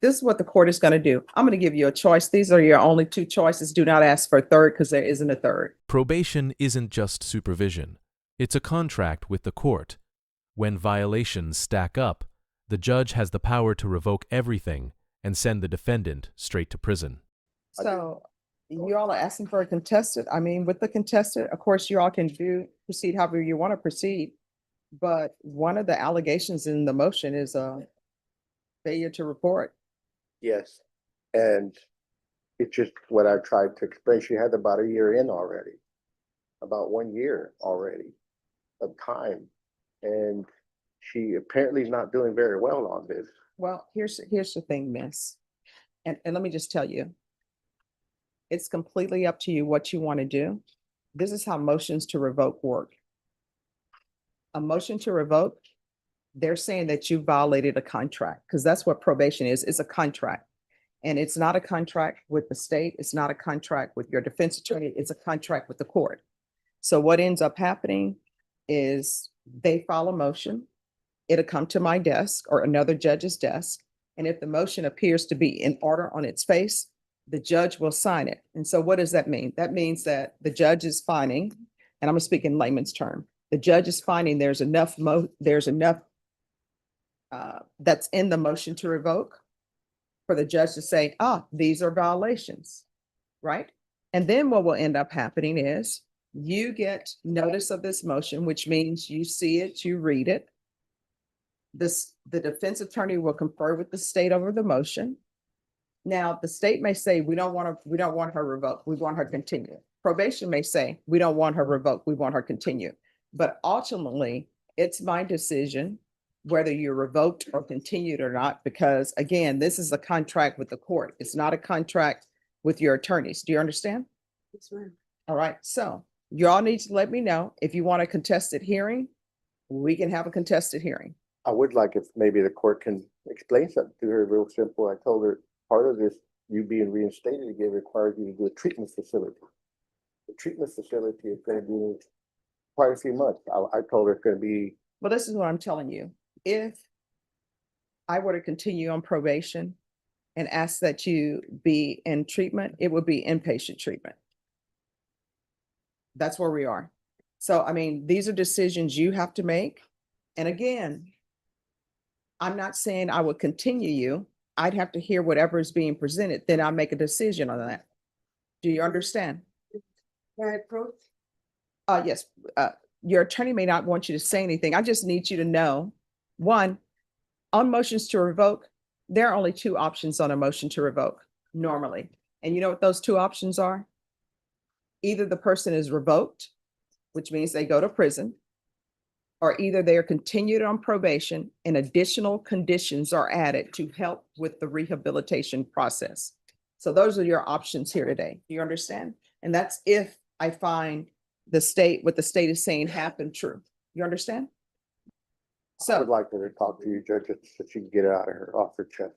this is what the court is going to do. I'm going to give you a choice. These are your only two choices. Do not ask for a third because there isn't a third. Probation isn't just supervision. It's a contract with the court. When violations stack up, the judge has the power to revoke everything and send the defendant straight to prison. So you all are asking for a contested. I mean, with the contested, of course, you all can proceed however you want to proceed. But one of the allegations in the motion is a failure to report. Yes, and it's just what I tried to explain. She had about a year in already, about 1 year already of time. And she apparently is not doing very well on this. Well, here's the thing, miss. And let me just tell you, it's completely up to you what you want to do. This is how motions to revoke work. A motion to revoke, they're saying that you violated a contract because that's what probation is. It's a contract. And it's not a contract with the state. It's not a contract with your defense attorney. It's a contract with the court. So what ends up happening is they file a motion. It'll come to my desk or another judge's desk. And if the motion appears to be in order on its face, the judge will sign it. And so what does that mean? That means that the judge is finding, and I'm going to speak in layman's term, the judge is finding there's enough that's in the motion to revoke for the judge to say, these are violations, right? And then what will end up happening is you get notice of this motion, which means you see it, you read it. The defense attorney will confer with the state over the motion. Now, the state may say, we don't want her revoked. We want her continued. Probation may say, we don't want her revoked. We want her continued. But ultimately, it's my decision whether you're revoked or continued or not, because again, this is a contract with the court. It's not a contract with your attorneys. Do you understand? Yes, ma'am. All right. So you all need to let me know if you want a contested hearing. We can have a contested hearing. I would like if maybe the court can explain something to her real simple. I told her part of this, you being reinstated again, requires you to do a treatment facility. The treatment facility is going to be quite a few months. I told her it's going to be. Well, this is what I'm telling you. If I were to continue on probation and ask that you be in treatment, it would be inpatient treatment. That's where we are. So, I mean, these are decisions you have to make. And again, I'm not saying I would continue you. I'd have to hear whatever is being presented. Then I'll make a decision on that. Do you understand? Can I approach? Yes. Your attorney may not want you to say anything. I just need you to know, one, on motions to revoke, there are only two options on a motion to revoke normally. And you know what those two options are? Either the person is revoked, which means they go to prison, or either they are continued on probation and additional conditions are added to help with the rehabilitation process. So those are your options here today. Do you understand? And that's if I find what the state is saying happened true. You understand? I would like her to talk to you, Judge, so she can get it out of her, off her chest.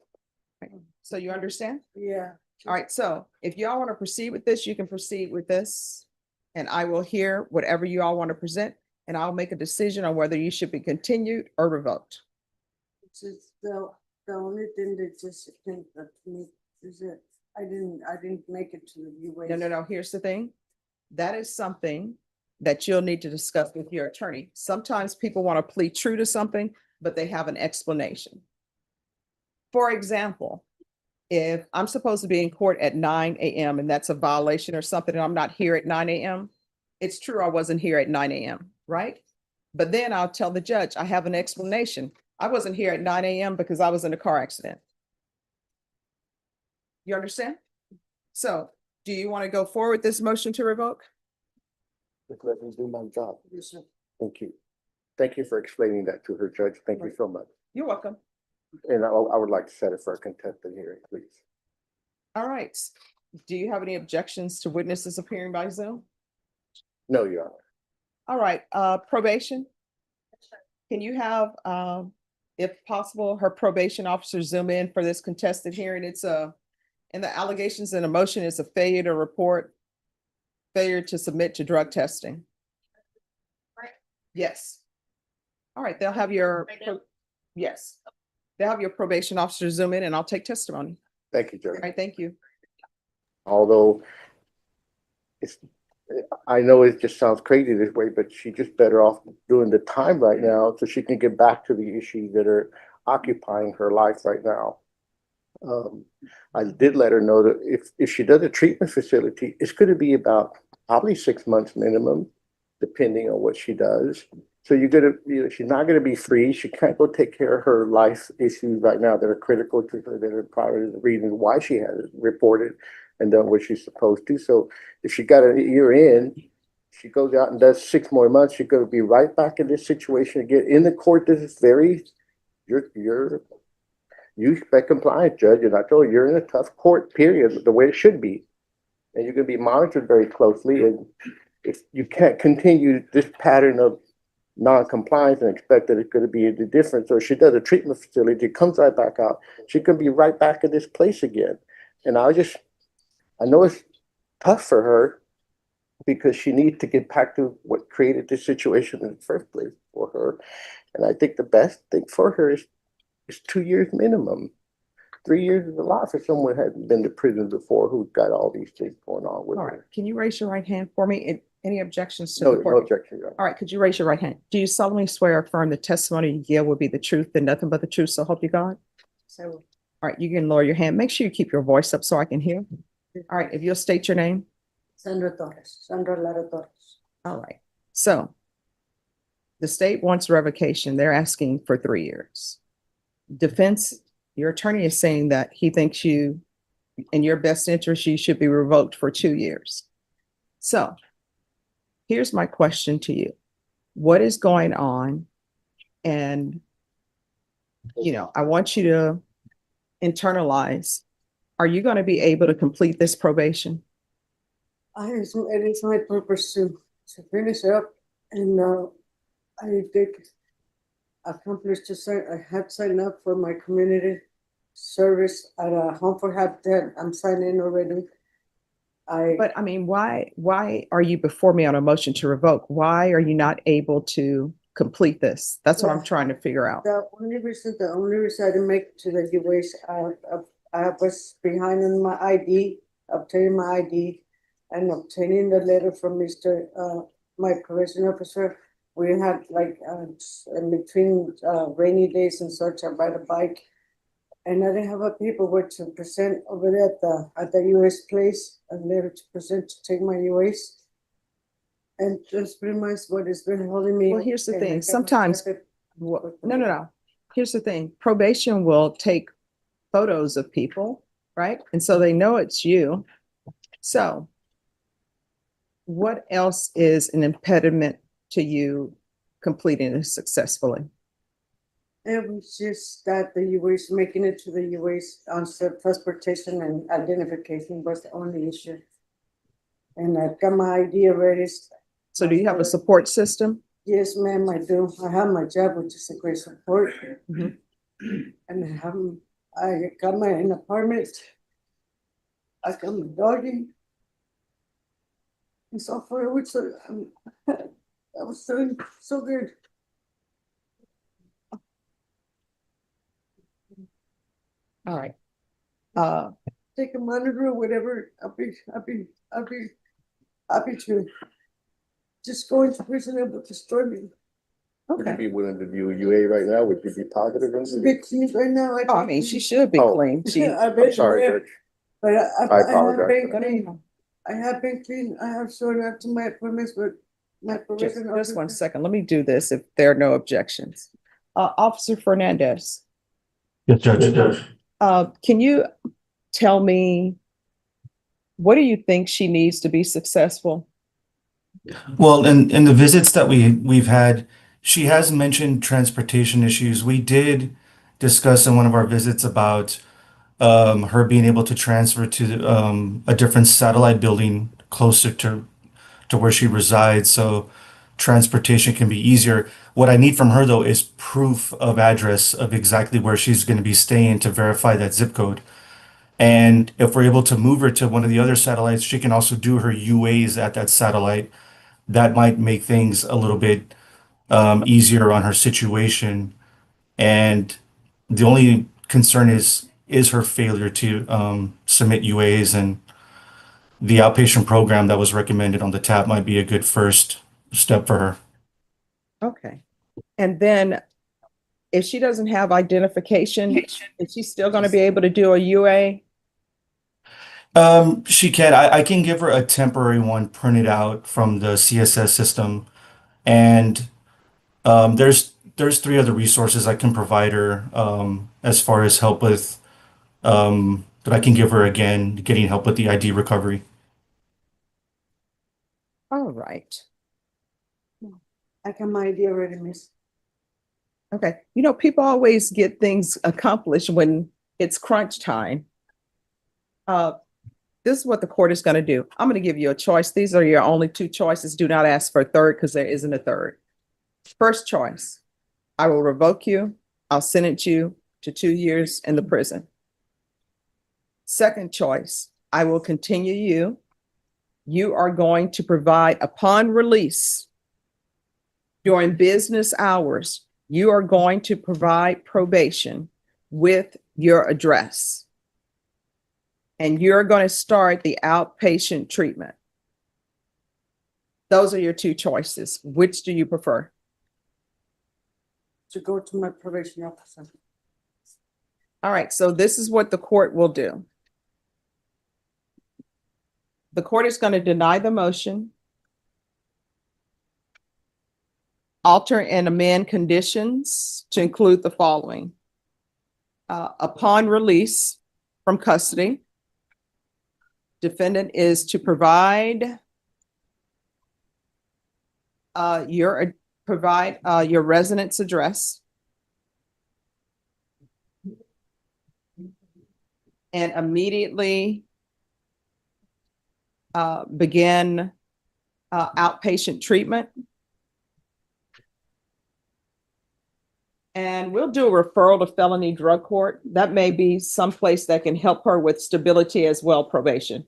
So you understand? Yeah. All right. So if y'all want to proceed with this, you can proceed with this. And I will hear whatever you all want to present. And I'll make a decision on whether you should be continued or revoked. It's just the only thing that just think that me is that I didn't make it to the UA. No. Here's the thing. That is something that you'll need to discuss with your attorney. Sometimes people want to plead true to something, but they have an explanation. For example, if I'm supposed to be in court at 9 a.m. and that's a violation or something, and I'm not here at 9 a.m., it's true I wasn't here at 9 a.m., right? But then I'll tell the judge, I have an explanation. I wasn't here at 9 a.m. because I was in a car accident. You understand? So do you want to go forward with this motion to revoke? Just let me do my job. Yes, sir. Thank you. Thank you for explaining that to her, Judge. Thank you so much. You're welcome. And I would like to set it for a contested hearing, please. All right. Do you have any objections to witnesses appearing by Zoom? No, Your Honor. All right. Probation. Can you have, if possible, her probation officer zoom in for this contested hearing? It's and the allegations in the motion is a failure to report, failure to submit to drug testing. Right. Yes. All right. They'll have your, yes. They'll have your probation officer zoom in and I'll take testimony. Thank you, All Judge. right, thank you. Although it's, I know it just sounds crazy this way, but she's just better off doing the time right now so she can get back to the issues that are occupying her life right now. I did let her know that if she does a treatment facility, it's going to be about probably 6 months minimum, depending on what she does. So she's not going to be free. She can't go take care of her life issues right now that are critical to her, that are probably the reasons why she has reported and done what she's supposed to. So if she got a year in, she goes out and does 6 more months, she's going to be right back in this situation again. In the court, this is you expect compliance, Judge, and I told you, you're in a tough court period, the way it should be. And you're going to be monitored very closely. And if you can't continue this pattern of non-compliance and expect that it's going to be any different. So if she does a treatment facility, comes right back out, she can be right back in this place again. And I know it's tough for her because she needs to get back to what created this situation in the first place for her. And I think the best thing for her is 2 years minimum. 3 years is a lot for someone who hasn't been to prison before, who's got all these things going on with All right, her. can you raise your right hand for me? Any objections to No, the no court? objection, Your Honor. All right, could you raise your right hand? Do you solemnly swear or affirm the testimony you give will be the truth and nothing but the truth, so help you God? So, All right, you can lower your hand. Make sure you keep your voice up so I can hear. All right, if you'll state your name. Sandra Lara Torres. All right, so the state wants revocation. They're asking for 3 years. Defense, your attorney is saying that he thinks you, in your best interest, you should be revoked for 2 years. So here's my question to you. What is going on? And, I want you to internalize. Are you going to be able to complete this probation? It is my purpose to finish up, and I did accomplish I had signed up for my community service at a home for Habitat. I'm signed in already. But I mean, why are you before me on a motion to revoke? Why are you not able to complete this? That's what I'm trying to figure out. The only reason I didn't make it to the US, I was behind on my ID, obtaining my ID, and obtaining the letter from my probation officer. We had in between rainy days and such, I ride a bike, and I didn't have a paperwork to present over there at the US place, a letter to present to take my US. And that's pretty much what has been holding me. Well, here's the and thing. I got Sometimes, accepted. no. Here's the thing. Probation will take photos of people, right? And so they know it's you. So what else is an impediment to you completing it successfully? It was just that the US, making it to the US on transportation and identification was the only issue. And I've got my ID already. So do you have a support system? Yes, ma'am, I do. I have my job, which is a great support. Mhm. And I got an apartment. I got my doggy. And so far, which I was doing so good. All right. Take a monitor or whatever. I'll be happy to just go into prison and destroy me. Would you Okay. be willing to do a UA right now? Would you be positive? Big clean right now. Oh, I mean, she should be Oh. clean. She, I'm sorry, Judge. But I I apologize. have been no, no, clean. no. I have been clean. I have shown up to my appointments with my Just probation just one officer. second. Let me do this if there are no objections. Officer Fernandez, Yes, Judge. can you tell me, what do you think she needs to be successful? Well, in the visits that we've had, she has mentioned transportation issues. We did discuss in one of our visits about her being able to transfer to a different satellite building closer to where she resides, so transportation can be easier. What I need from her though is proof of address of exactly where she's going to be staying to verify that zip code. And if we're able to move her to one of the other satellites, she can also do her UAs at that satellite. That might make things a little bit easier on her situation. And The only concern is her failure to submit UAs, and the outpatient program that was recommended on the tab might be a good first step for her. Okay. And then if she doesn't have identification, is she still going to be able to do a UA? She can. I can give her a temporary one printed out from the CSS system, and there's three other resources I can provide her as far as help with that I can give her again, getting help with the ID recovery. All right. I got my idea ready, miss. Okay. You know, people always get things accomplished when it's crunch time. This is what the court is going to do. I'm going to give you a choice. These are your only two choices. Do not ask for a third because there isn't a third. First choice, I will revoke you. I'll sentence you to 2 years in the prison. Second choice, I will continue you. You are going to provide upon release during business hours, you are going to provide probation with your address. And you're going to start the outpatient treatment. Those are your two choices. Which do you prefer? To go to my probation officer. All right, so this is what the court will do. The court is going to deny the motion, alter and amend conditions to include the following. Upon release from custody, defendant is to provide your residence address and immediately begin outpatient treatment. And we'll do a referral to felony drug court. That may be someplace that can help her with stability as well, probation.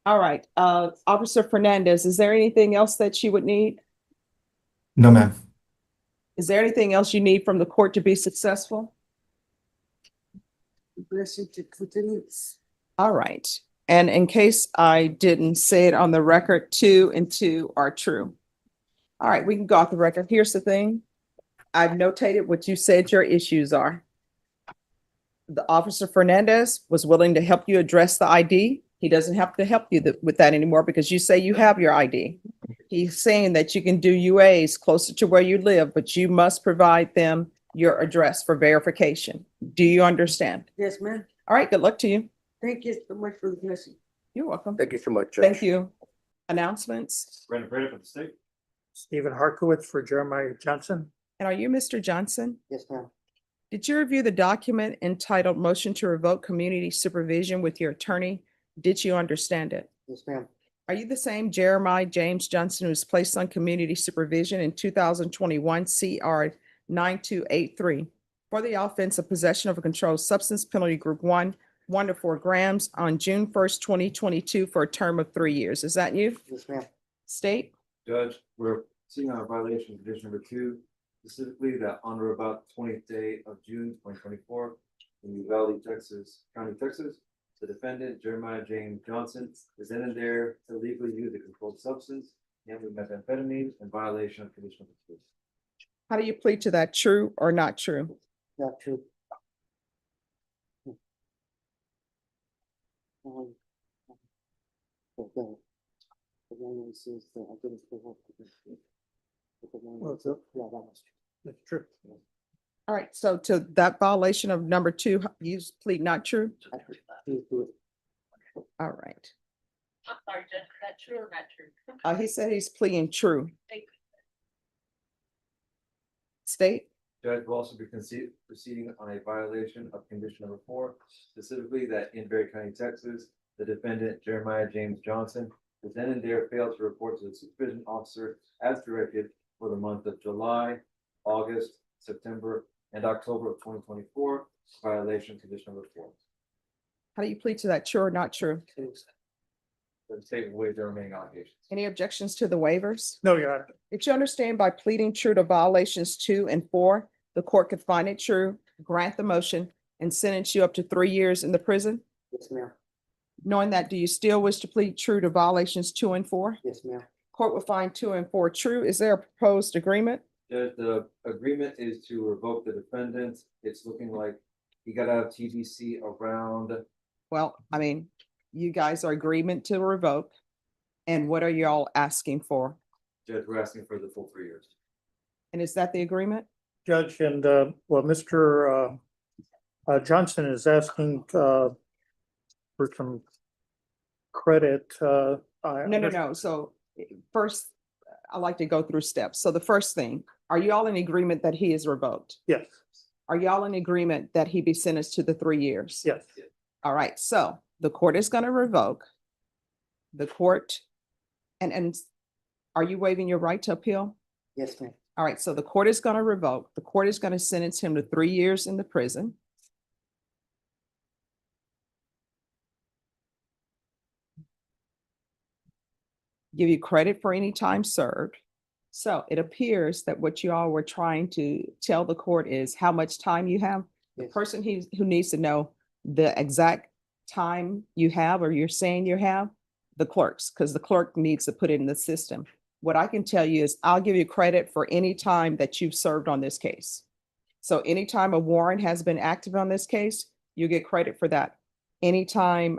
All right, Officer Fernandez, is there anything else that you would need? No, ma'am. Is there anything else you need from the court to be successful? Blessing to continue. All right. And in case I didn't say it on the record, 2 and 2 are true. All right, we can go off the record. Here's the thing. I've notated what you said your issues are. The Officer Fernandez was willing to help you address the ID. He doesn't have to help you with that anymore because you say you have your ID. He's saying that you can do UAs closer to where you live, but you must provide them your address for verification. Do you understand? Yes, ma'am. All right, good luck to you. Thank you so much for the blessing. You're welcome. Thank you so much, Judge. Thank you. Announcements. Brandon Brady for the state. Stephen Harkowitz for Jeremiah Johnson. And are you Mr. Johnson? Yes, ma'am. Did you review the document entitled Motion to Revoke Community Supervision with your attorney? Did you understand it? Yes, ma'am. Are you the same Jeremiah James Johnson who was placed on community supervision in 2021 CR 9283 for the offense of possession of a controlled substance, penalty group 1, 1 to 4 grams on June 1st, 2022 for a term of 3 years? Is that you? Yes, ma'am. State? Judge, we're seeing on a violation of condition number 2, specifically that on or about 20th day of June 2024 in Uvalde, County, Texas, the defendant, Jeremiah James Johnson, is then and there to legally use a controlled substance, namely methamphetamine, in violation of condition number 2. How do you plead to that? True or not true? Not true. That's true. All right, so to that violation of number 2, you plead not true? All right. I'm sorry, Judge, is that true or not true? He said he's pleading true. State? Judge will also be proceeding on a violation of condition number 4, specifically that in Berry County, Texas, the defendant, Jeremiah James Johnson, is then and there failed to report to the supervision officer as directed for the month of July, August, September, and October of 2024, violation condition number 4. How do you plead to that? True or not true? The state will waive the remaining allegations. Any objections to the waivers? No, Your Honor. If you understand by pleading true to violations 2 and 4, the court could find it true, grant the motion, and sentence you up to 3 years in the prison? Yes, ma'am. Knowing that, do you still wish to plead true to violations 2 and 4? Yes, ma'am. Court will find 2 and 4 true. Is there a proposed agreement? The agreement is to revoke the defendant. It's looking like he got out of TBC around, Well, I mean, you guys are agreement to revoke. And what are y'all asking for? Judge, we're asking for the full 3 years. And is that the agreement? Judge, and well, Mr. Johnson is asking for some credit. No. So first, I like to go through steps. So the first thing, are you all in agreement that he is revoked? Yes, Are y'all in agreement that he be sentenced to the 3 years? yes. All right, so the court is going to revoke. The court, and are you waiving your right to appeal? Yes, ma'am. All right, so the court is going to revoke. The court is going to sentence him to 3 years in the prison. Give you credit for any time served. So it appears that what you all were trying to tell the court is how much time you have. The Yes. person who needs to know the exact time you have or you're saying you have, the clerks, because the clerk needs to put it in the system. What I can tell you is I'll give you credit for any time that you've served on this case. So anytime a warrant has been active on this case, you get credit for that. Anytime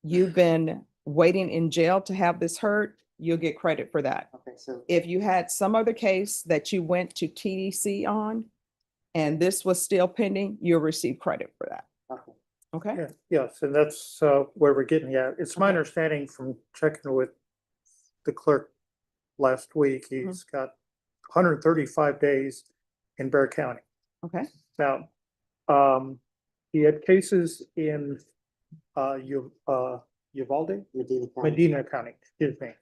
you've been waiting in jail to have this heard, you'll get credit for that. Okay, so, If you had some other case that you went to TDC on and this was still pending, you'll receive credit for that. okay. Okay? Yeah, yes, and that's where we're getting at. It's my Okay. understanding from checking with the clerk last week, he's got 135 days in Bear County. Okay. Now, he had cases in Uvalde, Medina County, excuse me.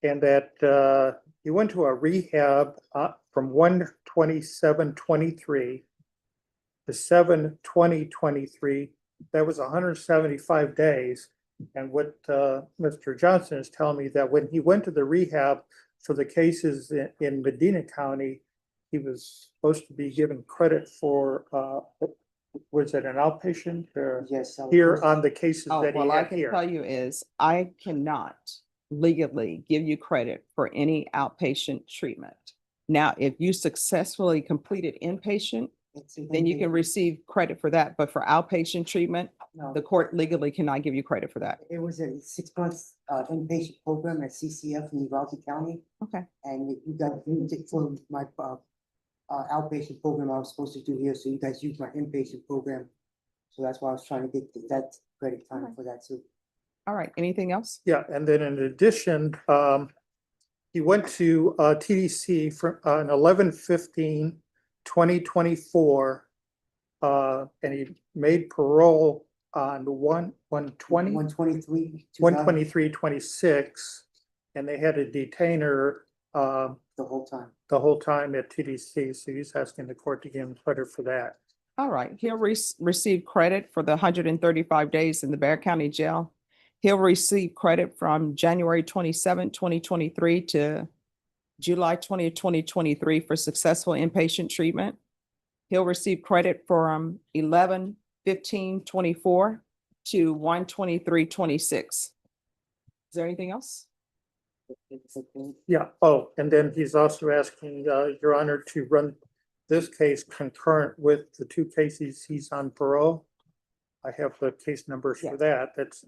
And that he went to a rehab from 1/27/23 to 7/20/23. That was 175 days. And what Mr. Johnson is telling me that when he went to the rehab for the cases in Medina County, he was supposed to be given credit for, was it an outpatient or Yes. here on the cases Oh, that he well, I had can here? tell you is I cannot legally give you credit for any outpatient treatment. Now, if you successfully completed inpatient, then you can receive credit for that. But for outpatient treatment, No, the court legally cannot give you credit for that. it was a 6 months inpatient program at CCF in Uvalde County. Okay. And you guys used it for my outpatient program I was supposed to do here, so you guys used my inpatient program. So that's why I was trying to get that credit time Okay. for that too. All right. Anything else? Yeah, and then in addition, he went to TDC for on 11/15/2024. And he made parole on 1/1/20, 1/23/26. And they had to detain her The whole time. the whole time at TDC, so he's asking the court to give him credit for that. All right. He'll receive credit for the 135 days in the Bear County Jail. He'll receive credit from January 27, 2023 to July 20, 2023 for successful inpatient treatment. He'll receive credit from 11/15/24 to 1/23/26. Is there anything else? Yeah, oh, and then he's also asking Your Honor to run this case concurrent with the two cases he's on parole. I have the case numbers for Yes. that. That's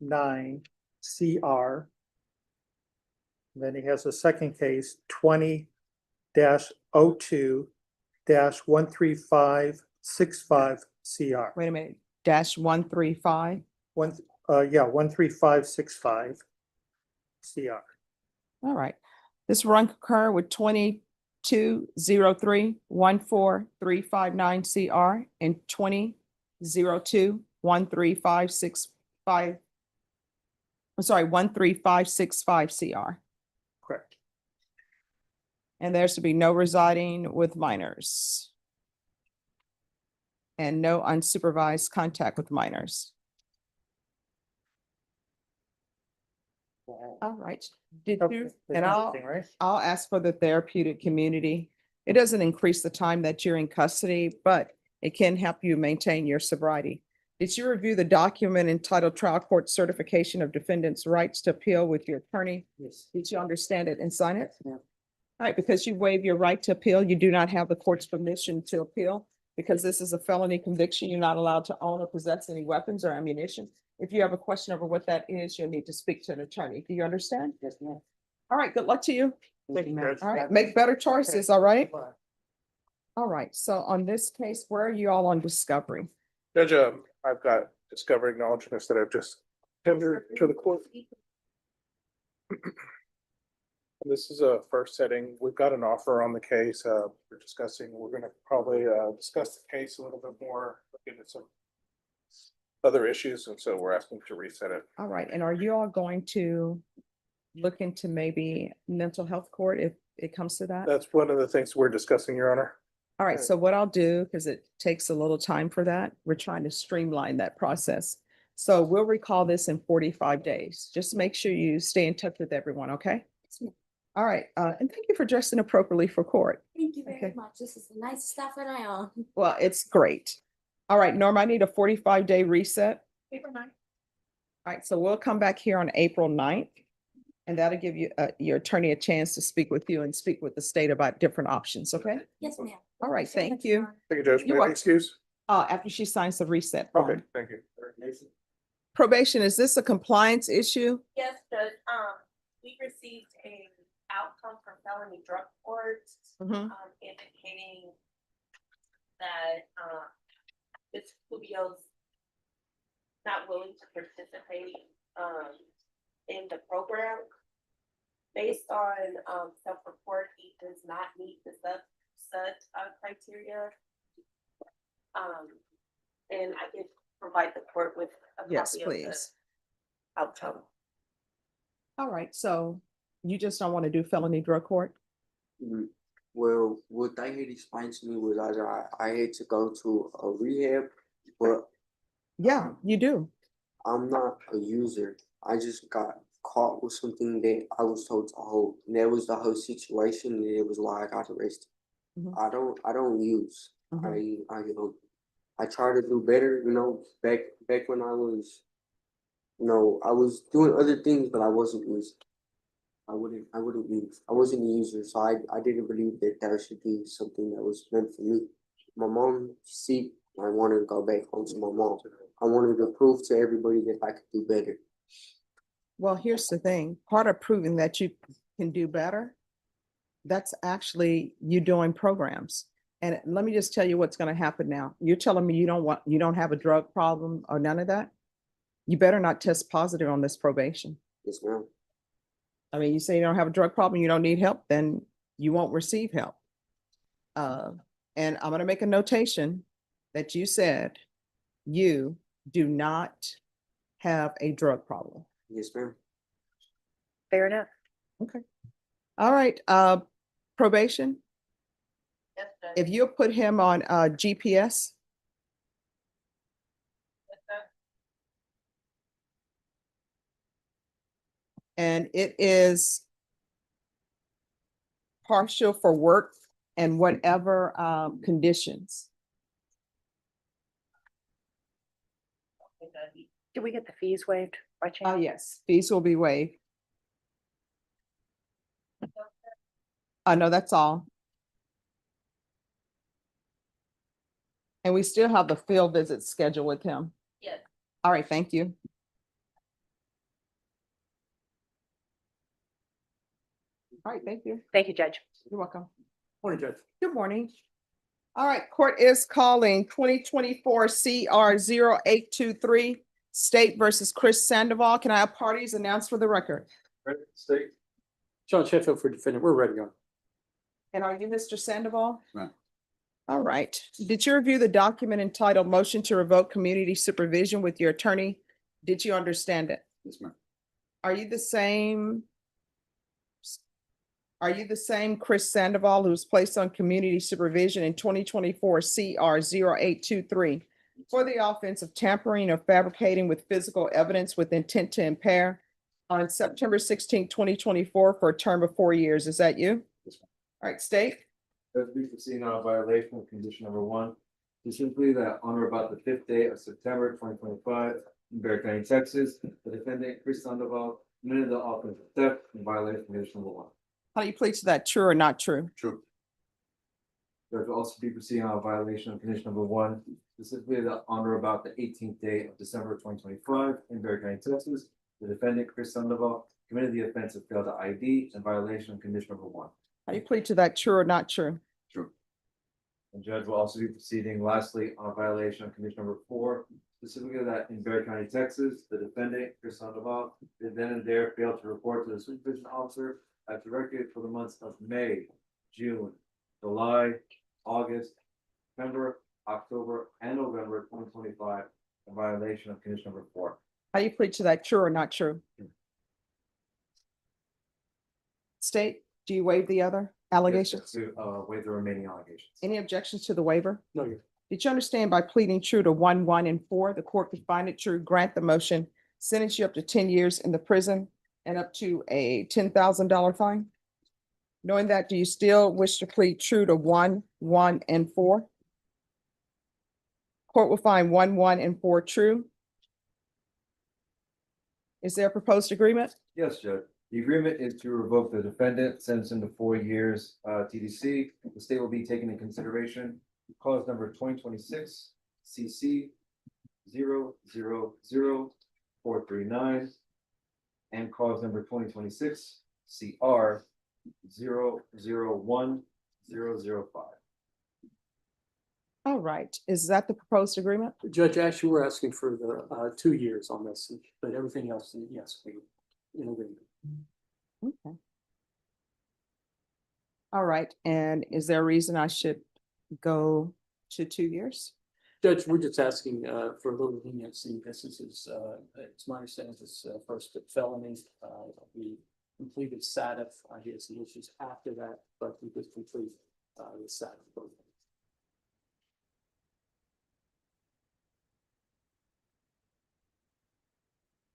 22-03-14359 CR. Then he has a second case, 20-02-13565 CR. Wait a minute. -135. 13565 CR. All right. This run concurrent with 22-03-14359 CR and 20-02-13565. I'm sorry, 13565 CR. Correct. And there's to be no residing with minors. And no unsupervised contact with minors. All right. Did Okay, you, that's and I'll interesting, right? ask for the therapeutic community. It doesn't increase the time that you're in custody, but it can help you maintain your sobriety. Did you review the document entitled Trial Court Certification of Defendant's Rights to Appeal with your attorney? Yes. Did you understand it and sign it? Yeah. All right, because you waive your right to appeal, you do not have the court's permission to appeal. Because this is a felony conviction, you're not allowed to own or possess any weapons or ammunition. If you have a question over what that is, you'll need to speak to an attorney. Do you understand? Yes, ma'am. All right, good luck to you. Thank you, Judge. All right, make better choices, all right? Bye. All right, so on this case, where are you all on discovery? Judge, I've got discovery acknowledgements that I've just tendered to the court. This is a first setting. We've got an offer on the case. We're discussing, we're gonna probably discuss the case a little bit more, look into some other issues, and so we're asking to reset it. All right, and are you all going to look into maybe mental health court if it comes to that? That's one of the things we're discussing, Your Honor. All right, so what I'll do, because it takes a little time for that, we're trying to streamline that process. So we'll recall this in 45 days. Just make sure you stay in touch with everyone, okay? All right, and thank you for dressing appropriately for court. Thank you very Okay. much. This is the nicest stuff that I own. Well, it's great. All right, Norm, I need a 45-day reset. Paper 9. All right, so we'll come back here on April 9th. And that'll give you, your attorney a chance to speak with you and speak with the state about different options, okay? Yes, ma'am. All right, So much thank you. fun. Thank you, Judge. You're May I welcome. excuse? After she signs the reset Okay, form. thank you. Probation, is this a compliance issue? Yes, Judge, we received a outcome from felony drug court, Mhm. indicating that, Ms. Rubio's not willing to participate, in the program. Based on, self-report, he does not meet the criteria. And I can provide the court with a Yes, copy of the please. outcome. All right, so you just don't want to do felony drug court? Well, what they had explained to me was I had to go to a rehab, but Yeah, you do. I'm not a user. I just got caught with something that I was told to hold. And that was the whole situation, and it was why I got arrested. Mhm. I don't use. Mhm. I try to do better, back when I was, I was doing other things, but I wasn't using. I wouldn't use. I wasn't a user, so I didn't believe that there should be something that was meant for me. My mom sick. I wanted to go back home to my mom. I wanted to prove to everybody that I could do better. Well, here's the thing, part of proving that you can do better, that's actually you doing programs. And let me just tell you what's gonna happen now. You're telling me you don't have a drug problem or none of that? You better not test positive on this probation. Yes, ma'am. I mean, you say you don't have a drug problem, you don't need help, then you won't receive help. And I'm gonna make a notation that you said you do not have a drug problem. Yes, ma'am. Fair enough. Okay. All right, probation, Yes, Judge. if you put him on GPS, Yes, sir. and it is partial for work and whatever conditions. Okay, Judge. Do we get the fees waived by chance? Yes, fees will be waived. No, that's all. And we still have the field visit scheduled with him. Yes. All right, thank you. All right, thank you. Thank you, Judge. You're welcome. Morning, Judge. Good morning. All right, court is calling 2024 CR 0823 State versus Chris Sandoval. Can I have parties announced for the record? Ready, state? John Sheffield for defendant. We're ready on. And are you Mr. Sandoval? Right. All right. Did you review the document entitled Motion to Revoke Community Supervision with your attorney? Did you understand it? Yes, ma'am. Are you the same Are you the same Chris Sandoval who was placed on community supervision in 2024 CR 0823 for the offense of tampering or fabricating with physical evidence with intent to impair on September 16, 2024 for a term of 4 years? Is that you? All right, state. Judge, we proceeding on a violation of condition number one, specifically that on or about the 5th day of September 2025 in Berry County, Texas, the defendant, Chris Sandoval, committed the offense of theft in violation of condition number one. How do you plead to that? True or not true? True. There will also be proceeding on a violation of condition number one, specifically that on or about the 18th day of December 2025 in Berry County, Texas, the defendant, Chris Sandoval, committed the offense of failed to ID in violation of condition number one. How do you plead to that? True or not true? True. And judge will also be proceeding lastly on a violation of condition number four, specifically that in Berry County, Texas, the defendant, Chris Sandoval, did then and there failed to report to the supervision officer as directed for the months of May, June, July, August, September, October, and November 2025 in violation of condition number four. How do you plead to that? True or not true? State, do you waive the other allegations? To waive the remaining allegations. Any objections to the waiver? No, Your Did you understand by pleading true to 1, 1, and 4, the court could find it true, grant the motion, sentence you up to 10 years in the prison and up to a $10,000 fine? Knowing that, do you still wish to plead true to 1, 1, and 4? Court will find 1, 1, and 4 true. Is there a proposed agreement? Yes, Judge. The agreement is to revoke the defendant, sentence him to 4 years TDC. The state will be taking into consideration clause number 2026 CC 000439 and clause number 2026 CR 001005. All right, is that the proposed agreement? Judge, actually, we're asking for the 2 years on this, but everything else, yes, we in agreement. Okay. All right, and is there a reason I should go to 2 years? Judge, we're just asking for a little leniency. This is it's my understanding this first felony. We completed SATF. He has some issues after that, but we did complete the SATF program.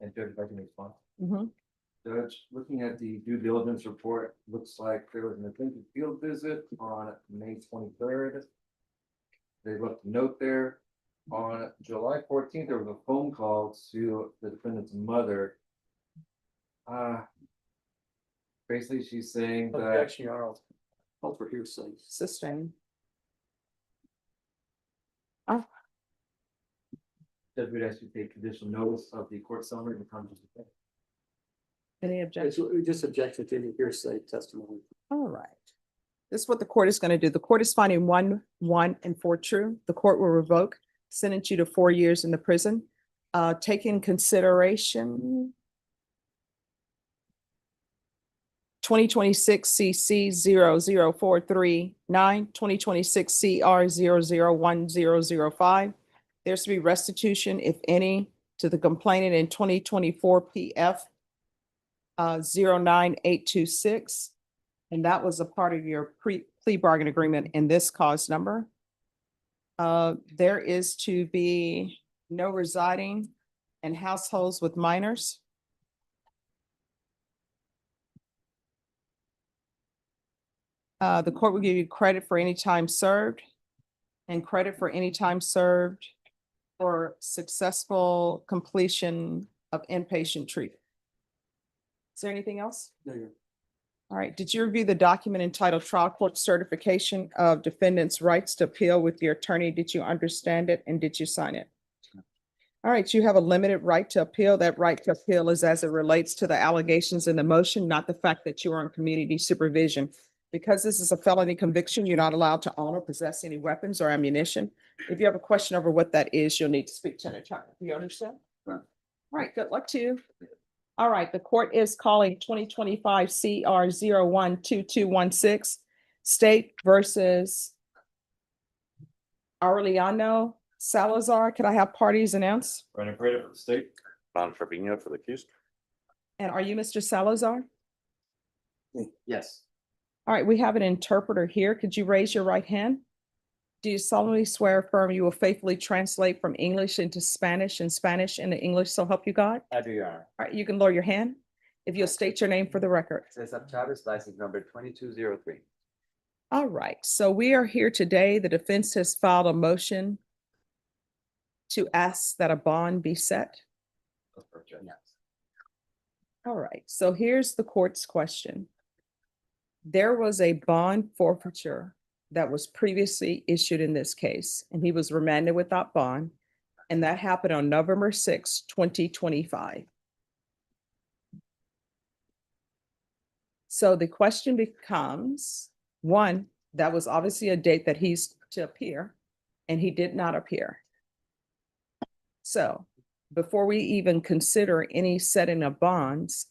And Judge, if I can respond. Mhm. Judge, looking at the due diligence report, looks like there was an attempted field visit on May 23rd. They left a note there. On July 14th, there was a phone call to the defendant's mother. Basically, she's saying that Objection, Your Honor. Call for hearsay. Sustain. Judge would ask you to take conditional notice of the court summary and come to the. Any objection? We just objected to any hearsay testimony. All right. This is what the court is going to do. The court is finding 1, 1, and 4 true. The court will revoke, sentence you to 4 years in the prison. Take in consideration 2026 CC 000439, 2026 CR 001005. There's to be restitution, if any, to the complainant in 2024 PF 09826. And that was a part of your plea bargain agreement in this cause number. There is to be no residing in households with minors. The court will give you credit for any time served and credit for any time served for successful completion of inpatient treatment. Is there anything else? No, Your Honor. All right, did you review the document entitled Trial Court Certification of Defendant's Rights to Appeal with your attorney? Did you understand it and did you sign it? All right, you have a limited right to appeal. That right to appeal is as it relates to the allegations in the motion, not the fact that you are on community supervision. Because this is a felony conviction, you're not allowed to own or possess any weapons or ammunition. If you have a question over what that is, you'll need to speak to an attorney. Do you understand? Right. All right, good luck to you. All right, the court is calling 2025 CR 012216, State versus Aureliano Salazar. Could I have parties announced? Running credit for the state. Ron Trevino for the accused. And are you Mr. Salazar? Yes. All right, we have an interpreter here. Could you raise your right hand? Do you solemnly swear or affirm you will faithfully translate from English into Spanish and Spanish into English, so help you God? I do, Your Honor. All right, you can lower your hand. If you'll state your name for the record. Cesar Chavez, license number 2203. All right, so we are here today. The defense has filed a motion to ask that a bond be set. All right, so here's the court's question. There was a bond forfeiture that was previously issued in this case, and he was remanded without bond, and that happened on November 6, 2025. So the question becomes, one, that was obviously a date that he's to appear, and he did not appear. So before we even consider any setting of bonds,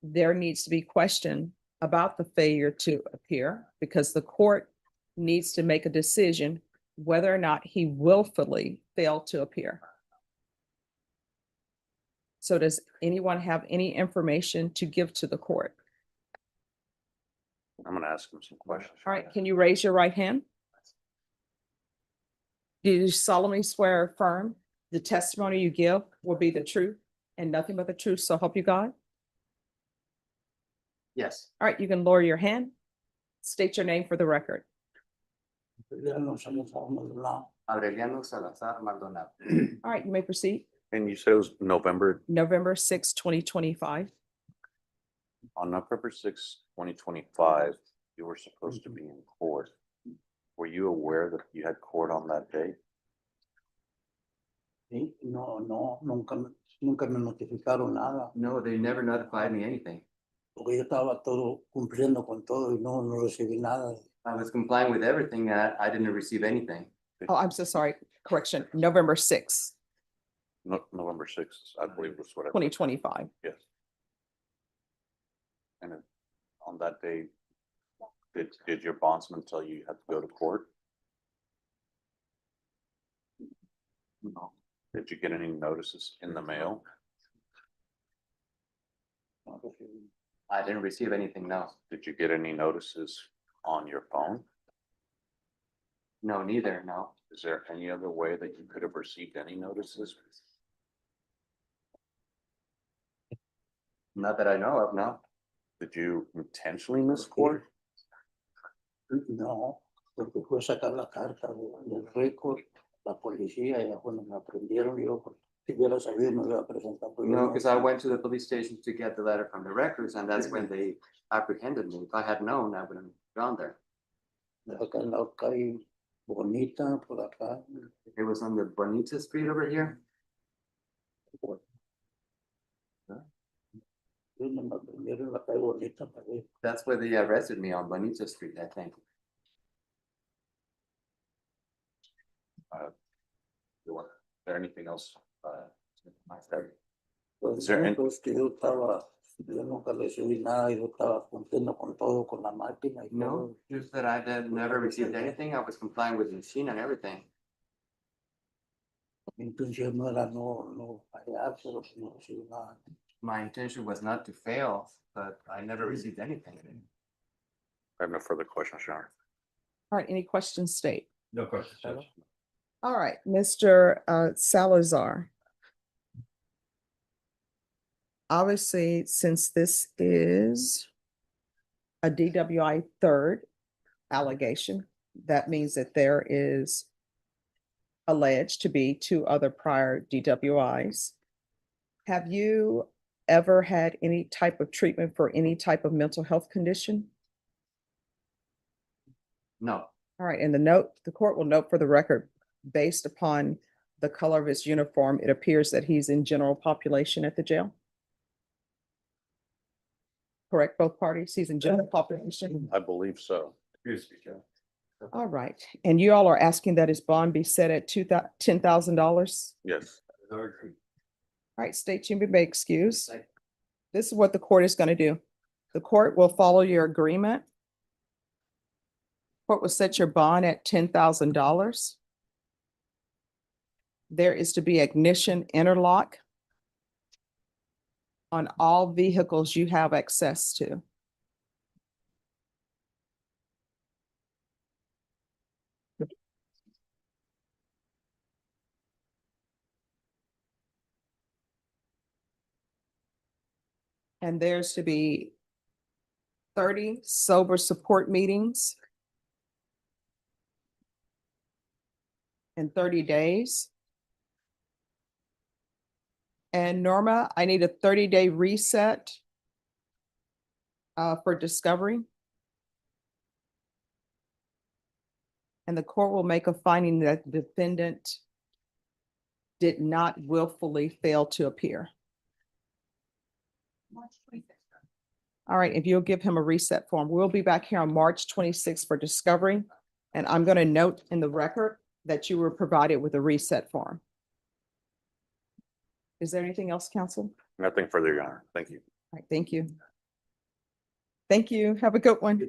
there needs to be question about the failure to appear, because the court needs to make a decision whether or not he willfully failed to appear. So does anyone have any information to give to the court? I'm gonna ask him some questions. All right, can you raise your right hand? Do you solemnly swear or affirm the testimony you give will be the truth and nothing but the truth, so help you God? Yes. All right, you can lower your hand. State your name for the record. Aureliano Salazar Maldonado. All right, you may proceed. And you said it was November, November 6, 2025. on November 6, 2025, you were supposed to be in court. Were you aware that you had court on that day? No, nunca me notificaron nada. No, they never notified me anything. Porque yo estaba todo cumpliendo con todo y no recibí nada. I was complying with everything. I didn't receive anything. Oh, I'm so sorry. Correction, November 6, No, November 6th, I believe was what I. 2025. Yes. And on that day, did your bondsman tell you you had to go to court? No. Did you get any notices in the mail? I didn't receive anything, no. Did you get any notices on your phone? No, neither, no. Is there any other way that you could have received any notices? Not that I know of, no. Did you intentionally miss court? No, porque fue a sacar la carta del récord, la policía, y cuando me aprendieron, yo, si hubiera sabido, me hubiera presentado. No, because I went to the police station to get the letter from the records, and that's when they apprehended me. If I had known, I wouldn't have gone there. Acá en la calle Bonita, por acá. It was on the Bonita Street over here. Me aprendieron en la calle Bonita. That's where they arrested me, on Bonita Street, I think. Is there anything else? Pues Is there any- es que yo nunca recibí nada, yo estaba cumpliendo con todo, con la máquina y todo. No, just that I had never received anything. I was complying with the machine and everything. Mi intención no era no fallar, pero no recibí nada. My intention was not to fail, but I never received anything. I have no further questions, Your Honor. All right, any questions, state? No questions, Judge. All right, Mr. Salazar. Obviously, since this is a DWI third allegation, that means that there is alleged to be 2 other prior DWIs. Have you ever had any type of treatment for any type of mental health condition? No, All right, and the court will note for the record, based upon the color of his uniform, it appears that he's in general population at the jail. Correct, both parties? He's in general population? I believe so. All right, and you all are asking that his bond be set at $10,000? Yes. All right, state you may excuse. This is what the court is going to do. The court will follow your agreement. Court will set your bond at $10,000. There is to be ignition interlock on all vehicles you have access to. And there's to be 30 sober support meetings in 30 days. And Norma, I need a 30-day reset for discovery. And the court will make a finding that the defendant did not willfully fail to appear. All right, if you'll give him a reset form, we'll be back here on March 26th for discovery. And I'm going to note in the record that you were provided with a reset form. Is there anything else, counsel? Nothing further, Your Honor. Thank you. All right, thank you. Thank you. Have a good one.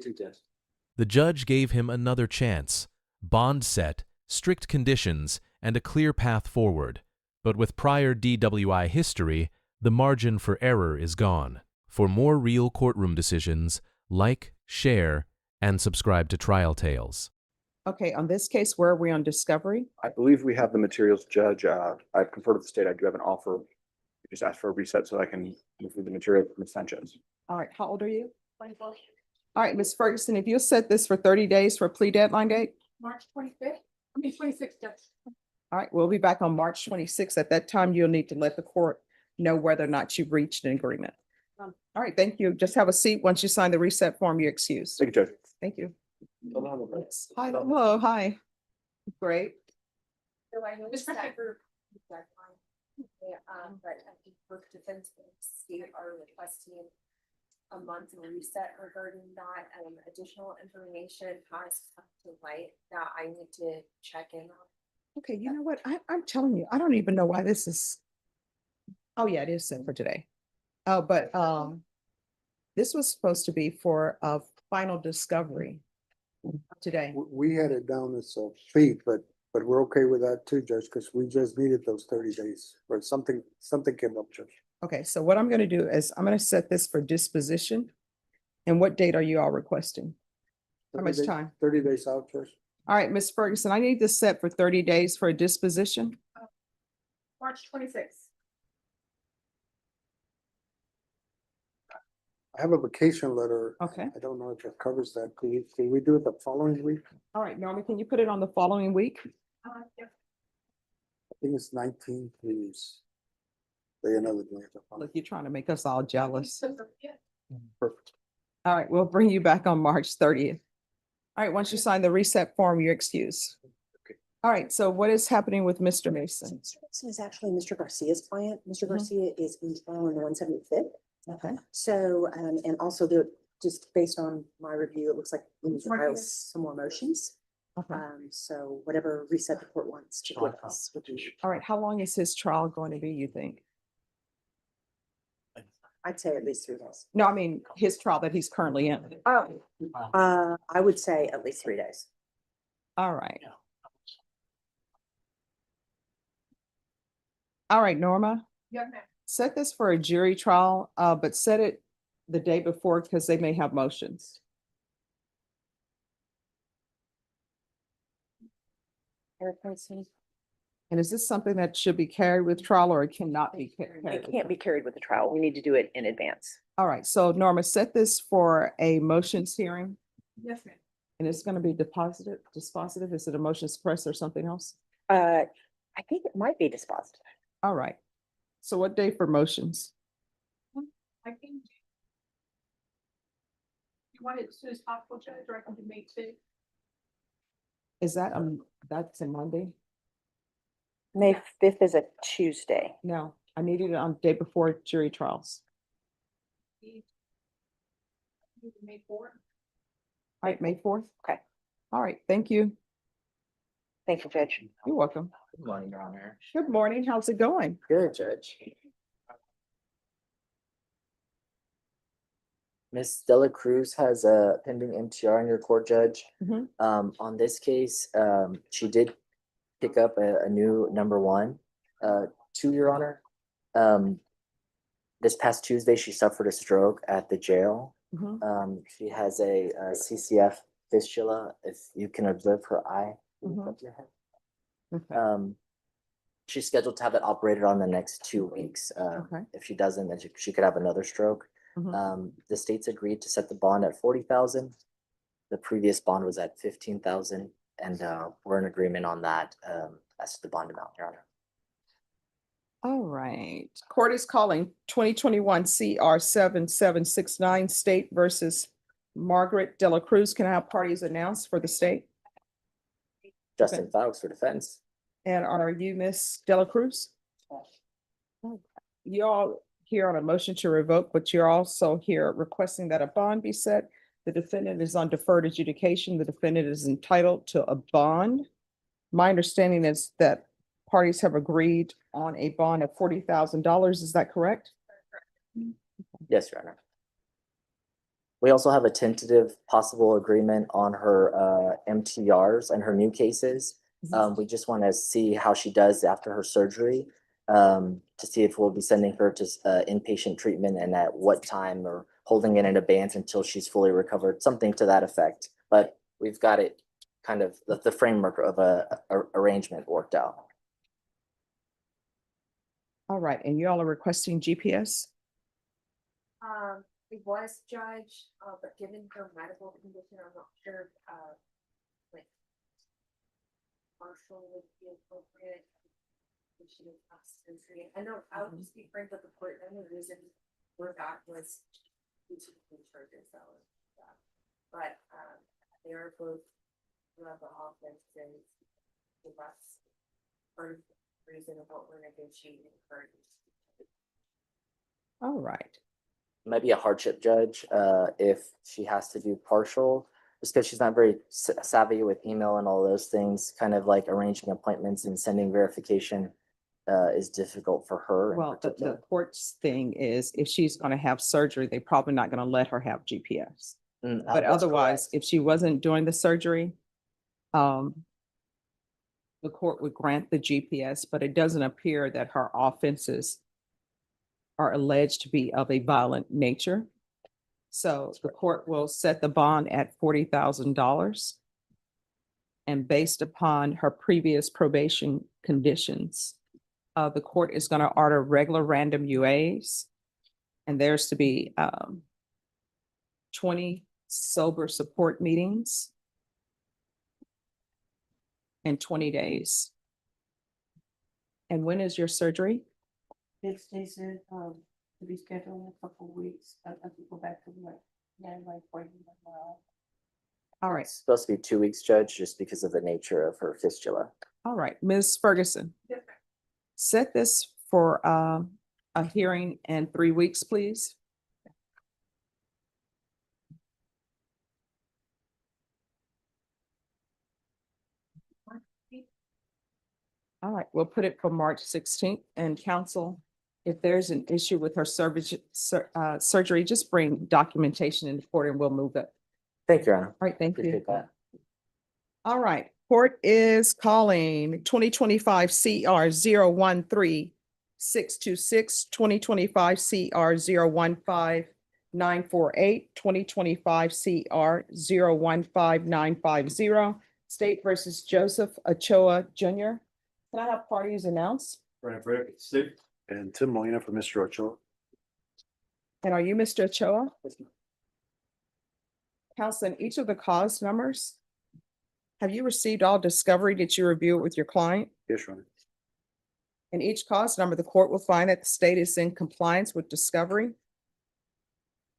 The judge gave him another chance, bond set, strict conditions, and a clear path forward. But with prior DWI history, the margin for error is gone. For more real courtroom decisions, like, share, and subscribe to Trial Tales. Okay, on this case, where are we on discovery? I believe we have the materials, Judge. I've conferred with the state. I do have an offer. You just asked for a reset so I can move through the material with Ms. Sanchez. All right, how old are you? 24. All right, Ms. Ferguson, if you'll set this for 30 days for a plea deadline date? March 26th, Judge. All right, we'll be back on March 26th. At that time, you'll need to let the court know whether or not you've reached an agreement. All right, thank you. Just have a seat. Once you sign the reset form, you're excused. Thank you, Judge. Thank you. Hi, hello, hi. Great. So I know this set for deadline. But I think both defense and state are requesting a month reset regarding that, and additional information has come to light that I need to check in on. Okay, you know what? I'm telling you, I don't even know why this is. Oh, yeah, it is set for today. Oh, but this was supposed to be for a final discovery today. We had it down as a fee, but we're okay with that too, Judge, because we just needed those 30 days, or something came up, Judge. Okay, so what I'm gonna do is I'm gonna set this for disposition. And what date are you all requesting? How much 30 days- time? 30 days out, Judge. All right, Ms. Ferguson, I need this set for 30 days for a disposition. March 26th. I have a vacation letter. Okay. I don't know if it covers that. Can we do it the following week? All right, Norma, can you put it on the following week? Yeah. I think it's 19, please. Say another day. Look, you're trying to make us all jealous. Yeah. Perfect. All right, we'll bring you back on March 30th. All right, once you sign the reset form, you're excused. Okay. All right, so what is happening with Mr. Mason? Mr. Mason is actually Mr. Garcia's client. Mr. Mhm. Garcia is in trial on the 175th. Okay. So, and also just based on my review, it looks like we need to file some more motions. Okay. So whatever reset the court wants to give us. All right, how long is his trial going to be, you think? I'd say at least 3 days. No, I mean, his trial that he's currently in. Oh, I would say at least 3 days. All right. All right, Norma, Yeah, ma'am. set this for a jury trial, but set it the day before because they may have motions. And is this something that should be carried with trial or it cannot be carried? It can't be carried with the trial. We need to do it in advance. All right, so Norma, set this for a motions hearing, Yes, ma'am. and it's gonna be dispositive. Is it a motion suppress or something else? I think it might be dispositive. All right. So what day for motions? I think. You want it as soon as possible, Judge, or I can do May 5th. Is that, that's a Monday? May 5th is a Tuesday. No, I needed it on the day before jury trials. May 4th. All right, May 4th? Okay. All right, thank you. Thank you, Judge. You're welcome. Good morning, Your Honor. Good morning. How's it going? Good, Judge. Ms. Dela Cruz has a pending MTR in your court, Judge. Mhm. On this case, she did pick up a new number 1, to Your Honor. This past Tuesday, she suffered a stroke at the jail. Mhm. She has a CCF fistula, if you can observe her eye. Above your head. Okay. She's scheduled to have it operated on the next 2 weeks. Okay. If she doesn't, then she could have another stroke. The state's agreed to set the bond at 40,000. The previous bond was at 15,000, and we're in agreement on that as to the bond amount, Your Honor. All right, court is calling 2021 CR 7769 State versus Margaret Dela Cruz. Can I have parties announced for the state? Justin Fowles for defense. And are you Miss Dela Cruz? You all here on a motion to revoke, but you're also here requesting that a bond be set. The defendant is on deferred adjudication. The defendant is entitled to a bond. My understanding is that parties have agreed on a bond of $40,000. Is that correct? Yes, Your Honor. We also have a tentative possible agreement on her MTRs and her new cases. We just want to see how she does after her surgery, to see if we'll be sending her to inpatient treatment and at what time, or holding it in abeyance until she's fully recovered, something to that effect. But we've got it kind of the framework of a arrangement worked out. All right, and you all are requesting GPS? It was judged, but given her medical condition, I'm not sure, like, partial would be appropriate. If she was past surgery. I know, I'll just be frank with the court, the only reason we're back was due to the charges, so, but, they are both level offense and that's part of the reason of what we're negotiating currently. All right. Might be a hardship, Judge, if she has to do partial, just because she's not very savvy with email and all those things. Kind of like arranging appointments and sending verification is difficult for her. Well, the court's thing is if she's going to have surgery, they're probably not going to let her have GPS. But otherwise, if she wasn't doing the surgery, the court would grant the GPS, but it doesn't appear that her offenses are alleged to be of a violent nature. So the court will set the bond at $40,000. And based upon her previous probation conditions, the court is going to order regular random UAs. And there's to be 20 sober support meetings in 20 days. And when is your surgery? They said, to be scheduled in a couple of weeks. I have to go back to like, appointment. All right. It's supposed to be 2 weeks, Judge, just because of the nature of her fistula. All right, Ms. Ferguson. Set this for a hearing in 3 weeks, please. All right, we'll put it for March 16th. And counsel, if there's an issue with her surgery, just bring documentation in the court and we'll move it. Thank you, Your Honor. All right, thank you. Appreciate that. All right, court is calling 2025 CR 013626, 2025 CR 015948, 2025 CR 015950, State versus Joseph Ochoa Jr. Can I have parties announced? Brian Frederick, State. And Tim Molina for Mr. Ochoa. And are you Mr. Ochoa? Counsel, in each of the cause numbers, have you received all discovery? Did you review it with your client? Yes, Your Honor. In each cause number, the court will find that the state is in compliance with discovery.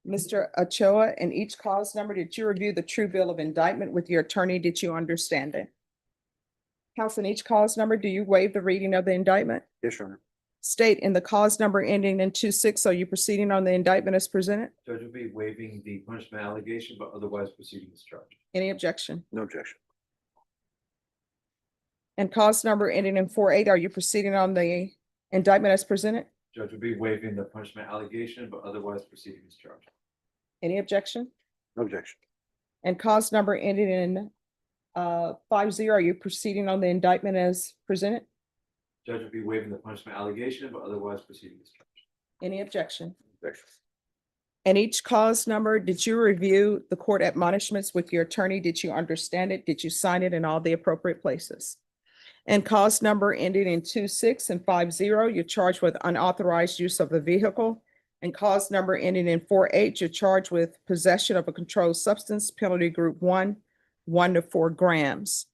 Mr. Ochoa, in each cause number, did you review the true bill of indictment with your attorney? Did you understand it? Counsel, in each cause number, do you waive the reading of the indictment? Yes, Your Honor. State, in the cause number ending in 26, are you proceeding on the indictment as presented? Judge will be waiving the punishment allegation, but otherwise proceeding as charged. Any objection? No objection. And cause number ending in 48, are you proceeding on the indictment as presented? Judge will be waiving the punishment allegation, but otherwise proceeding as charged. Any objection? No objection. And cause number ending in 50, are you proceeding on the indictment as presented? Judge will be waiving the punishment allegation, but otherwise proceeding as charged. Any objection? Objection. And each cause number, did you review the court admonishments with your attorney? Did you understand it? Did you sign it in all the appropriate places? And cause number ending in 26 and 50, you're charged with unauthorized use of the vehicle. And cause number ending in 4H, you're charged with possession of a controlled substance, penalty group 1, 1 to 4 grams.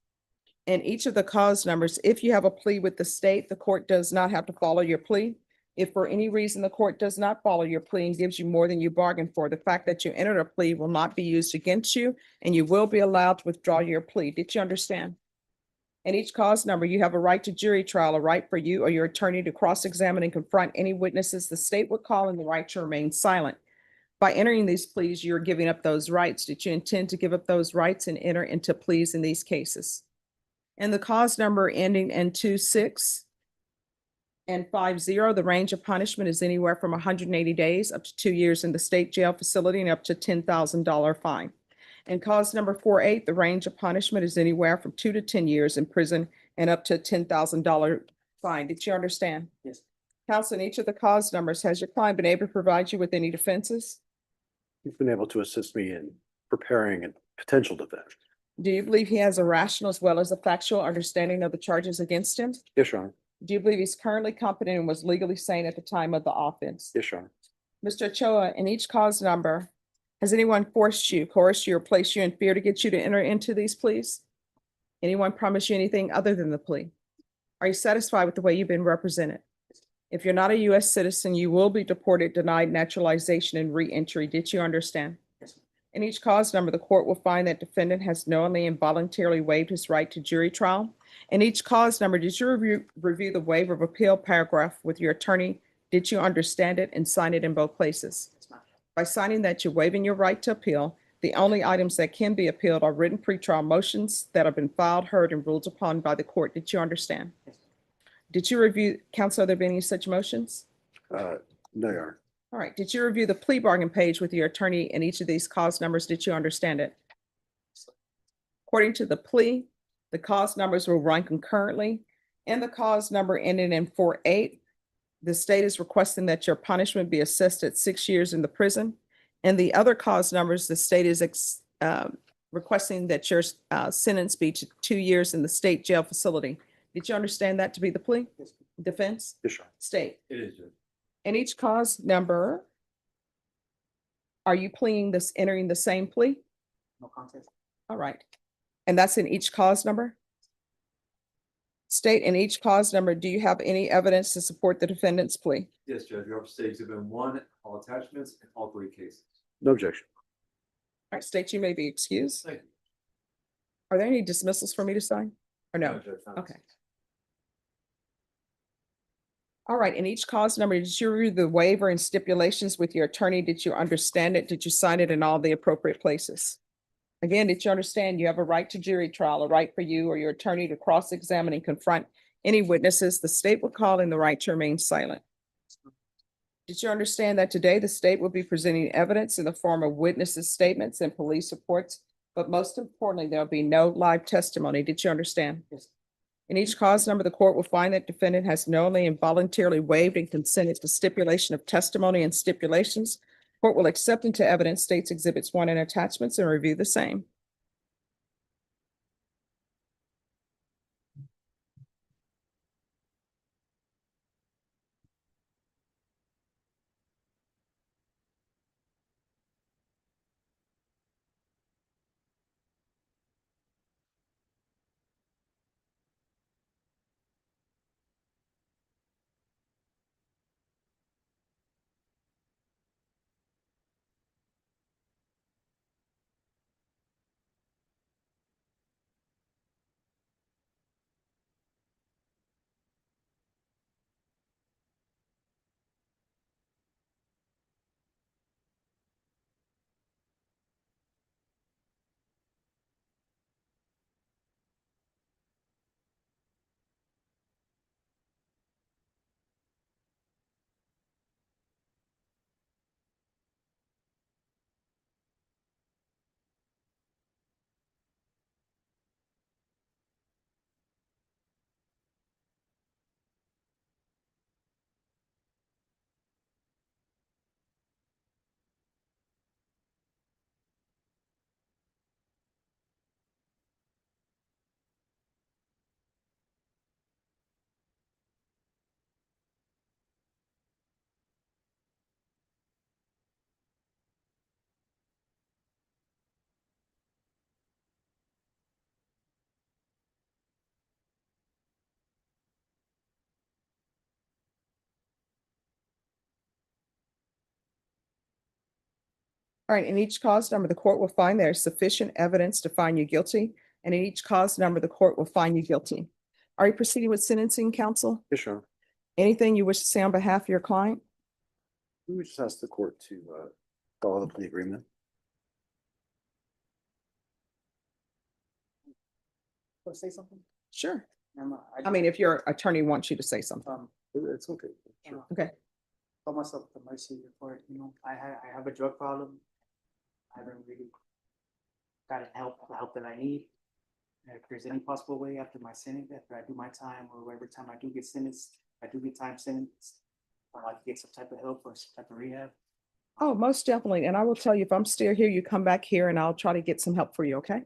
And each of the cause numbers, if you have a plea with the state, the court does not have to follow your plea. If for any reason the court does not follow your plea and gives you more than you bargained for, the fact that you entered a plea will not be used against you, and you will be allowed to withdraw your plea. Did you understand? In each cause number, you have a right to jury trial, a right for you or your attorney to cross-examine and confront any witnesses the state would call, and the right to remain silent. By entering these pleas, you're giving up those rights. Did you intend to give up those rights and enter into pleas in these cases? And the cause number ending in 2-6 and 5-0, the range of punishment is anywhere from 180 days up to 2 years in the state jail facility and up to $10,000 fine. And cause number 4-8, the range of punishment is anywhere from 2 to 10 years in prison and up to $10,000 fine. Did you understand? Yes. Counsel, in each of the cause numbers, has your client been able to provide you with any defenses? He's been able to assist me in preparing a potential defense. Do you believe he has a rational as well as a factual understanding of the charges against him? Yes, Your Honor. Do you believe he's currently competent and was legally sane at the time of the offense? Yes, Your Honor. Mr. Ochoa, in each cause number, has anyone forced you, coerced you, or placed you in fear to get you to enter into these pleas? Anyone promise you anything other than the plea? Are you satisfied with the way you've been represented? If you're not a U.S. citizen, you will be deported, denied naturalization, and re-entry. Did you understand? Yes. In each cause number, the court will find that defendant has knowingly and voluntarily waived his right to jury trial. In each cause number, did you review the waiver of appeal paragraph with your attorney? Did you understand it and sign it in both places? Yes, ma'am. By signing that you're waiving your right to appeal, the only items that can be appealed are written pretrial motions that have been filed, heard, and ruled upon by the court. Did you understand? Yes. Did you review, counsel, are there been any such motions? No, Your Honor. All right. Did you review the plea bargain page with your attorney in each of these cause numbers? Did you understand it? According to the plea, the cause numbers will run concurrently. And the cause number ending in 4-8, the state is requesting that your punishment be assessed at 6 years in the prison. And the other cause numbers, the state is requesting that your sentence be to 2 years in the state jail facility. Did you understand that to be the plea? Yes. Defense? Yes, Your Honor. State? It is, Judge. In each cause number, are you pleading this, entering the same plea? No contest. All right. And that's in each cause number? State, in each cause number, do you have any evidence to support the defendant's plea? Yes, Judge. Your State Exhibit 1, all attachments, and all 3 cases. No objection. All right, state, you may be excused. Thank you. Are there any dismissals for me to sign? Or no? Judge, not Okay. All right, in each cause number, did you review the waiver and stipulations with your attorney? Did you understand it? Did you sign it in all the appropriate places? Again, did you understand you have a right to jury trial, a right for you or your attorney to cross-examine and confront any witnesses the state will call, and the right to remain silent? Did you understand that today the state will be presenting evidence in the form of witnesses' statements and police reports, but most importantly, there'll be no live testimony? Did you understand? Yes. In each cause number, the court will find that defendant has knowingly and voluntarily waived and consented to stipulation of testimony and stipulations. Court will accept into evidence states exhibits 1 and attachments and review the same. All right, in each cause number, the court will find there is sufficient evidence to find you guilty, and in each cause number, the court will find you guilty. Are you proceeding with sentencing, counsel? Yes, Your Honor. Anything you wish to say on behalf of your client? We would just ask the court to follow the plea agreement. Want to say something? Sure. I I mean, if your attorney wants you to say something. It's okay. Sure. Okay. Call myself the mercy report, I have a drug problem. I haven't really gotten the help that I need. And if there's any possible way after my sentence, after I do my time, or every time I do get sentenced, I do get time sentenced, I'd like to get some type of help or some type of rehab. Oh, most definitely. And I will tell you, if I'm still here, you come back here and I'll try to get some help for you, okay?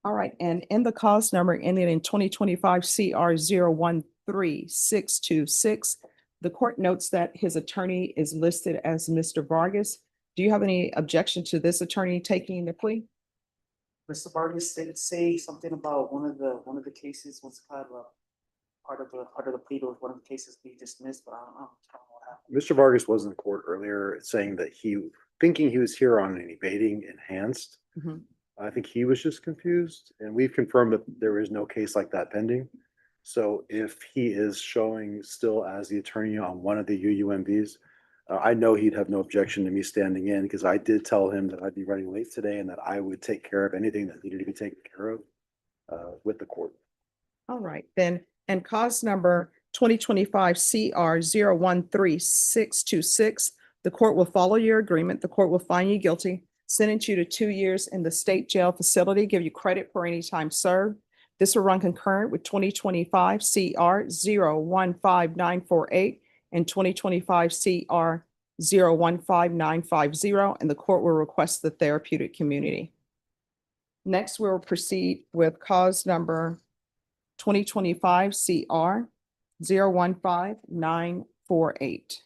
All right, and in the cause number ending in 2025 CR 013626, the court notes that his attorney is listed as Mr. Vargas. Do you have any objection to this attorney taking the plea? Mr. Vargas did say something about one of the cases, what's called part of the plea, was one of the cases be dismissed, but I don't know what happened. Mr. Vargas was in court earlier saying that thinking he was here on an evading enhanced. Mhm. I think he was just confused, and we've confirmed that there is no case like that pending. So if he is showing still as the attorney on one of the UUMBs, I know he'd have no objection to me standing in, because I did tell him that I'd be running late today and that I would take care of anything that needed to be taken care of with the court. All right, then, and cause number 2025 CR 013626, the court will follow your agreement. The court will find you guilty, sentence you to 2 years in the state jail facility, give you credit for any time served. This will run concurrent with 2025 CR 015948 and 2025 CR 015950, and the court will request the therapeutic community. Next, we'll proceed with cause number 2025 CR 015948.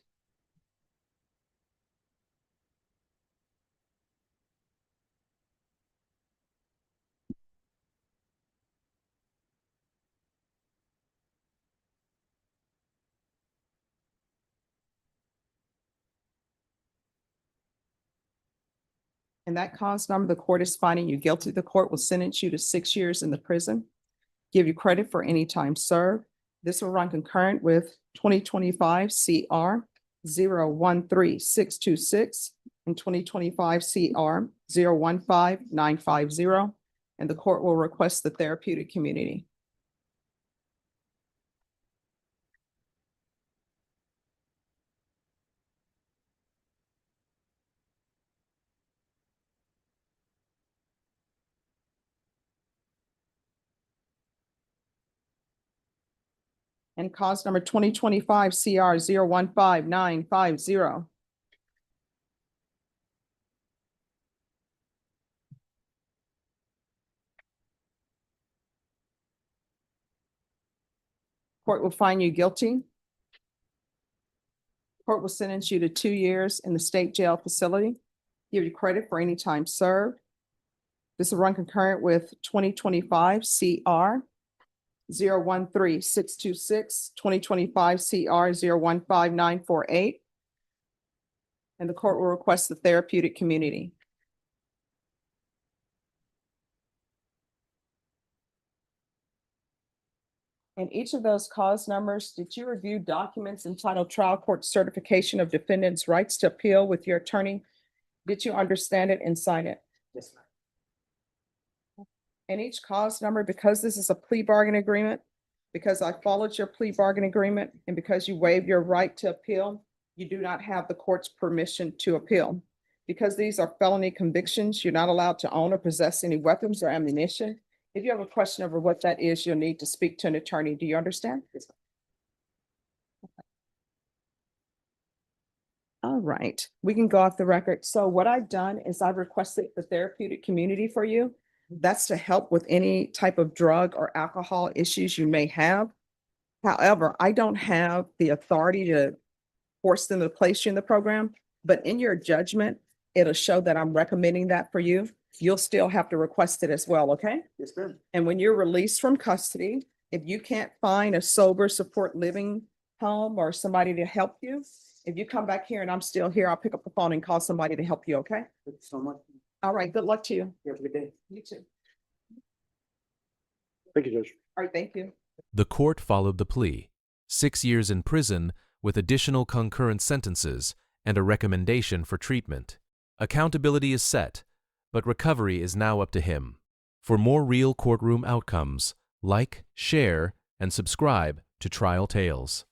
And that cause number, the court is finding you guilty. The court will sentence you to 6 years in the prison, give you credit for any time served. This will run concurrent with 2025 CR 013626 and 2025 CR 015950, and the court will request the therapeutic community. And cause number 2025 CR 015950. Court will find you guilty. Court will sentence you to 2 years in the state jail facility, give you credit for any time served. This will run concurrent with 2025 CR 013626, 2025 CR 015948. And the court will request the therapeutic community. In each of those cause numbers, did you review documents entitled Trial Court Certification of Defendant's Rights to Appeal with your attorney? Did you understand it and sign it? Yes, ma'am. And each cause number, because this is a plea bargain agreement, because I followed your plea bargain agreement, and because you waived your right to appeal, you do not have the court's permission to appeal. Because these are felony convictions, you're not allowed to own or possess any weapons or ammunition. If you have a question over what that is, you'll need to speak to an attorney. Do you understand? Yes. All right, we can go off the record. So what I've done is I've requested the therapeutic community for you. That's to help with any type of drug or alcohol issues you may have. However, I don't have the authority to force them to place you in the program, but in your judgment, it'll show that I'm recommending that for you. You'll still have to request it as well, okay? Yes, ma'am. And when you're released from custody, if you can't find a sober support living home or somebody to help you. If you come back here and I'm still here, I'll pick up the phone and call somebody to help you, okay? Thank you so much. All right, good luck to you. You have a good day. You too. Thank you, Judge. All right, thank you. The court followed the plea, 6 years in prison with additional concurrent sentences and a recommendation for treatment. Accountability is set, but recovery is now up to him. For more real courtroom outcomes, like, share, and subscribe to Trial Tales.